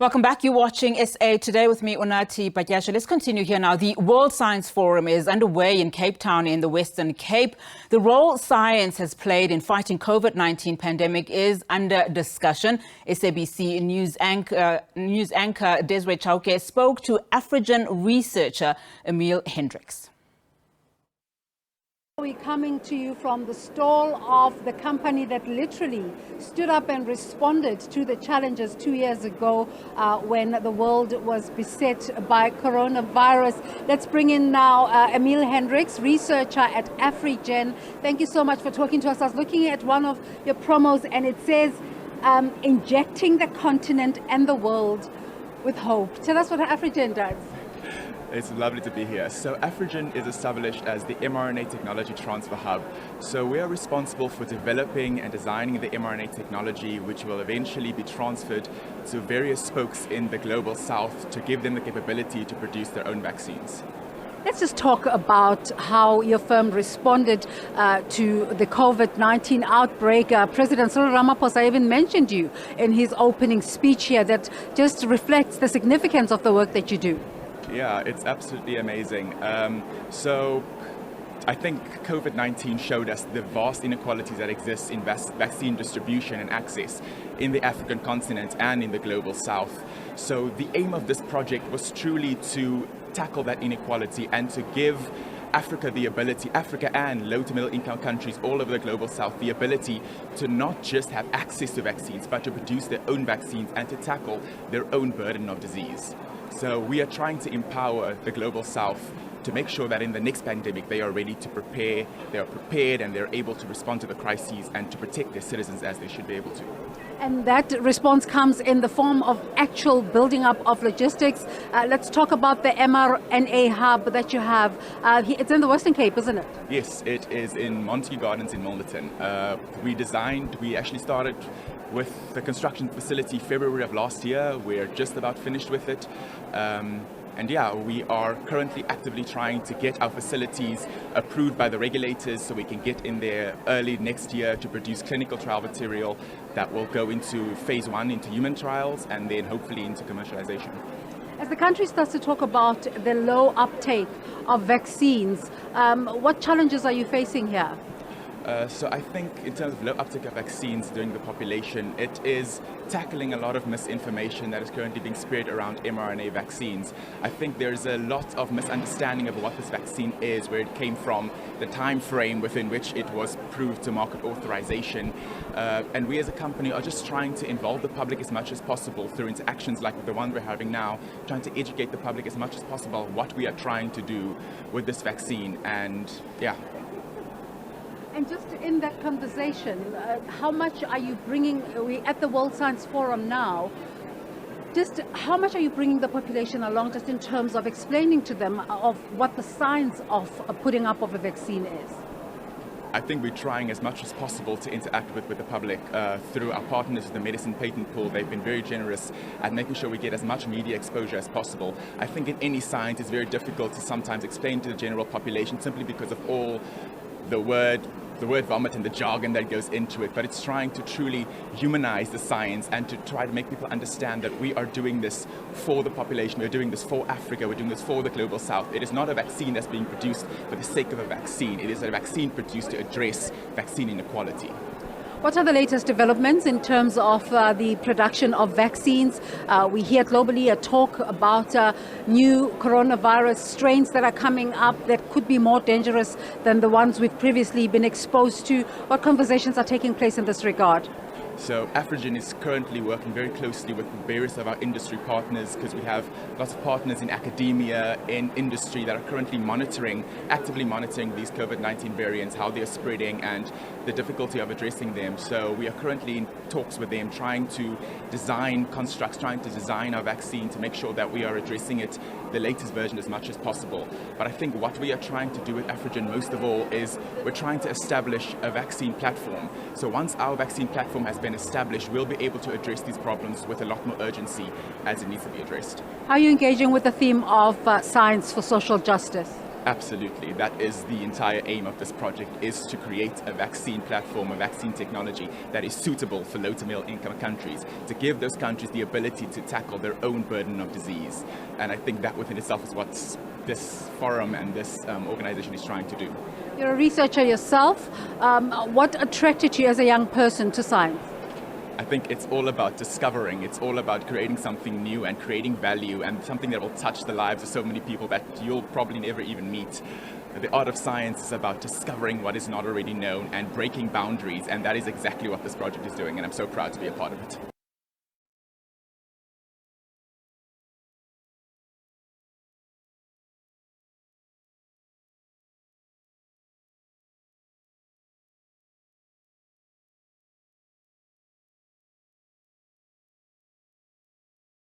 Welcome back. You're watching SA Today with me, Onati Patyasha. Let's continue here now. The World Science Forum is underway in Cape Town in the Western Cape. The role science has played in fighting COVID-19 pandemic is under discussion. SABC news anchor Desiree Chauke spoke to Afrigen researcher Emile Hendricks. We're coming to you from the stall of the company that literally stood up and responded to the challenges 2 years ago when the world was beset by coronavirus. Let's bring in now Emile Hendricks, researcher at Afrigen. Thank you so much for talking to us. I was looking at one of your promos and it says, injecting the continent and the world with hope. Tell us what Afrigen does. It's lovely to be here. So Afrigen is established as the mRNA Technology Transfer Hub. So we are responsible for developing and designing the mRNA technology, which will eventually be transferred to various spokes in the global south to give them the capability to produce their own vaccines. Let's just talk about how your firm responded to the COVID-19 outbreak. President Cyril Ramaphosa even mentioned you in his opening speech here. That just reflects the significance of the work that you do. Yeah, it's absolutely amazing. So I think COVID-19 showed us the vast inequalities that exist in vaccine distribution and access in the African continent and in the global south. So the aim of this project was truly to tackle that inequality and to give Africa the ability, Africa and low to middle income countries all over the global south, the ability to not just have access to vaccines, but to produce their own vaccines and to tackle their own burden of disease. So we are trying to empower the global south to make sure that in the next pandemic they are ready to prepare, they are prepared and they're able to respond to the crises and to protect their citizens as they should be able to. And that response comes in the form of actual building up of logistics. Let's talk about the MRNA Hub that you have. It's in the Western Cape, isn't it? Yes, it is in Montague Gardens in Milnerton. We actually started with the construction facility February of last year. We're just about finished with it. And yeah, we are currently actively trying to get our facilities approved by the regulators so we can get in there early next year to produce clinical trial material that will go into phase 1, into human trials, and then hopefully into commercialization. As the country starts to talk about the low uptake of vaccines, what challenges are you facing here? So I think in terms of low uptake of vaccines during the population, it is tackling a lot of misinformation that is currently being spread around mRNA vaccines. I think there's a lot of misunderstanding of what this vaccine is, where it came from, the time frame within which it was approved to market authorization. And we as a company are just trying to involve the public as much as possible through interactions like the one we're having now, trying to educate the public as much as possible what we are trying to do with this vaccine. And yeah. And just in that conversation, how much are you bringing, we're at the World Science Forum now, just how much are you bringing the population along just in terms of explaining to them of what the science of putting up of a vaccine is? I think we're trying as much as possible to interact with the public through our partners with the Medicine Patent Pool. They've been very generous at making sure we get as much media exposure as possible. I think in any science it's very difficult to sometimes explain to the general population simply because of all the word vomit and the jargon that goes into it, but it's trying to truly humanize the science and to try to make people understand that we are doing this for the population, we're doing this for Africa, we're doing this for the global south. It is not a vaccine that's being produced for the sake of a vaccine. It is a vaccine produced to address vaccine inequality. What are the latest developments in terms of the production of vaccines? We hear globally a talk about new coronavirus strains that are coming up that could be more dangerous than the ones we've previously been exposed to. What conversations are taking place in this regard? So Afrigen is currently working very closely with various of our industry partners because we have lots of partners in academia, in industry that are currently actively monitoring these COVID-19 variants, how they're spreading and the difficulty of addressing them. So we are currently in talks with them, trying to design constructs, trying to design our vaccine to make sure that we are addressing it, the latest version, as much as possible. But I think what we are trying to do with Afrigen most of all is we're trying to establish a vaccine platform. So once our vaccine platform has been established, we'll be able to address these problems with a lot more urgency as it needs to be addressed. How are you engaging with the theme of science for social justice? Absolutely. That is the entire aim of this project, is to create a vaccine platform, a vaccine technology that is suitable for low to middle income countries, to give those countries the ability to tackle their own burden of disease. And I think that within itself is what this forum and this organization is trying to do. You're a researcher yourself. What attracted you as a young person to science? I think it's all about discovering. It's all about creating something new and creating value and something that will touch the lives of so many people that you'll probably never even meet. The art of science is about discovering what is not already known and breaking boundaries, and that is exactly what this project is doing, and I'm so proud to be a part of it.